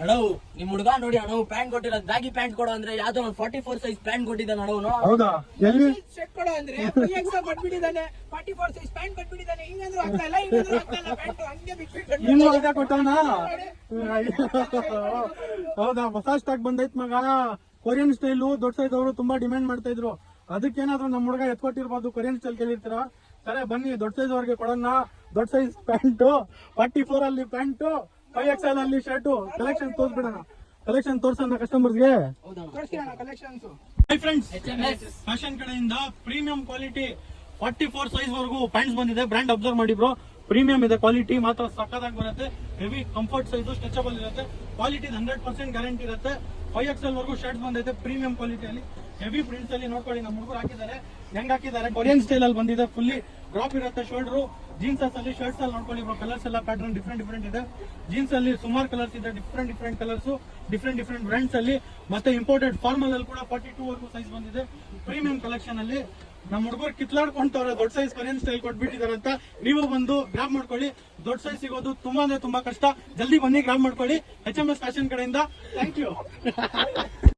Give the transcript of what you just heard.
ಅಣ್ಣ ನಿಮ್ ಹುಡುಗ ನೋಡಿ ಅಣ್ಣ ಪ್ಯಾಂಟ್ ಕೊಟ್ಟಿರೋದು ಬ್ಯಾಗಿ ಪ್ಯಾಂಟ್ ಕೊಡೋ ಅಂದ್ರೆ ಯಾವ್ದೋ ಒಂದು 44 ಸೈಜ್ ಪ್ಯಾಂಟ್ ಕೊಟ್ಟಿದ್ದಾನೆ ಅಣ್ಣ. ಹೌದಾ? ಎಲ್ಲಿ ಶರ್ಟ್ ಕೊಡೋ ಅಂದ್ರೆ 3XL ಕೊಟ್ಬಿಟ್ಟಿದ್ದಾನೆ, 44 ಸೈಜ್ ಪ್ಯಾಂಟ್ ಕೊಟ್ಬಿಟ್ಟಿದ್ದಾನೆ. ಹಿಂಗಂದ್ರೂ ಆಗ್ತಾ ಇಲ್ಲ, ಹಿಂಗಂದ್ರೂ ಆಗ್ತಾ ಇಲ್ಲ, ಪ್ಯಾಂಟ್ ಹಂಗೆ ಬಿಟ್ಬಿಟ್ಟು ಇನ್ನು ಅದೇ ಕೊಟ್ಟವನ. ಹೌದಾ? ಹೊಸ ಸ್ಟಾಕ್ ಬಂದೈತ್ ಮಗ. ಕೊರಿಯನ್ ಸ್ಟೈಲು ದೊಡ್ಡ ಸೈಜ್ ಅವರು ತುಂಬಾ ಡಿಮ್ಯಾಂಡ್ ಮಾಡ್ತಾ ಇದ್ರು. ಅದಕ್ಕೇನಾದ್ರೂ ನಮ್ಮ ಹುಡುಗ ಎತ್ಕೊಟ್ಟಿರ್ಬೋದು. Korean style ಕೇಳಿರ್ತೀರ. ಸರಿ ಬನ್ನಿ, ದೊಡ್ಡ ಸೈಜ್ ಅವ್ರಿಗೆ ಕೊಡೋಣ. ದೊಡ್ಡ ಸೈಜ್ ಪ್ಯಾಂಟು, 44 ಅಲ್ಲಿ ಪ್ಯಾಂಟು, 5XL ಅಲ್ಲಿ ಶರ್ಟು. ಕಲೆಕ್ಷನ್ ತೋರಿಸ್ಬಿಡೋಣ. ಕಲೆಕ್ಷನ್ ತೋರ್ಸೋಣ ಕಸ್ಟಮರ್ಸ್ಗೆ. ತೋರಿಸ್ತೀರಣ್ಣ ಕಲೆಕ್ಷನ್ಸ್. ಹೈ ಫ್ರೆಂಡ್ಸ್, ಫ್ಯಾಷನ್ ಕಡೆಯಿಂದ ಪ್ರೀಮಿಯಂ ಕ್ವಾಲಿಟಿ 44 ಸೈಜ್ ವರೆಗೂ ಪ್ಯಾಂಟ್ಸ್ ಬಂದಿದೆ. ಬ್ರ್ಯಾಂಡ್ ಅಬ್ಸರ್ವ್ ಮಾಡಿ ಬ್ರೋ. ಪ್ರೀಮಿಯಂ ಇದೆ, ಕ್ವಾಲಿಟಿ ಮಾತ್ರ ಸಕ್ಕತ್ತಾಗಿ ಬರುತ್ತೆ. ಹೆವಿ ಕಂಫರ್ಟ್ ಸೈಜ್, ಸ್ಟ್ರೆಚಬಲ್ ಇರುತ್ತೆ. ಕ್ವಾಲಿಟಿ 100% ಗ್ಯಾರಂಟಿ ಇರುತ್ತೆ. 5XL ವರೆಗೂ ಶರ್ಟ್ಸ್ ಬಂದೈತೆ ಪ್ರೀಮಿಯಂ ಕ್ವಾಲಿಟಿಯಲ್ಲಿ. ಹೆವಿ ಪ್ರಿಂಟ್ಸ್ ಅಲ್ಲಿ ನೋಡ್ಕೊಳ್ಳಿ, ನಮ್ಮ ಹುಡುಗರು ಹಾಕಿದ್ದಾರೆ. ಹೆಂಗ್ ಹಾಕಿದ್ದಾರೆ? ಕೊರಿಯನ್ ಸ್ಟೈಲ್ ಅಲ್ಲಿ ಬಂದಿದೆ. ಫುಲ್ಲಿ ಡ್ರಾಪ್ ಇರುತ್ತೆ ಶೋಲ್ಡರ್. ಜೀನ್ಸ್ ಅಲ್ಲಿ, ಶರ್ಟ್ಸ್ ಅಲ್ಲಿ ನೋಡ್ಕೊಳ್ಳಿ ಬ್ರೋ. ಕಲರ್ಸ್ ಎಲ್ಲ ಪ್ಯಾಟರ್ನ್ ಡಿಫ್ರೆಂಟ್ ಇದೆ. ಜೀನ್ಸ್ ಅಲ್ಲಿ ಸುಮಾರು ಕಲರ್ಸ್ ಇದೆ, ಡಿಫ್ರೆಂಟ್ ಕಲರ್ಸ್, ಡಿಫ್ರೆಂಟ್ ಬ್ರ್ಯಾಂಡ್ಸ್ ಅಲ್ಲಿ. ಮತ್ತೆ ಇಂಪೋರ್ಟೆಡ್ ಫಾರ್ಮಲ್ ಅಲ್ಲಿ ಕೂಡ 42 ವರೆಗೂ ಸೈಜ್ ಬಂದಿದೆ ಪ್ರೀಮಿಯಂ ಕಲೆಕ್ಷನ್ ಅಲ್ಲಿ. ನಮ್ಮ ಹುಡುಗರು ಕಿತ್ಲಾಡ್ಕೊಂತವ್ರೆ, ದೊಡ್ಡ ಸೈಜ್ ಕೊರಿಯನ್ ಸ್ಟೈಲ್ ಕೊಟ್ಬಿಟ್ಟಿದ್ದಾರೆ ಅಂತ. ನೀವು ಬಂದು ಗ್ರಾಬ್ ಮಾಡ್ಕೊಳ್ಳಿ. ದೊಡ್ಡ ಸೈಜ್ ಸಿಗೋದು ತುಂಬಾ ಅಂದ್ರೆ ತುಂಬಾ ಕಷ್ಟ. ಜಲ್ದಿ ಬನ್ನಿ, ಗ್ರಾಬ್ ಮಾಡ್ಕೊಳ್ಳಿ. HMS ಫ್ಯಾಷನ್ ಕಡೆಯಿಂದ. Thank you.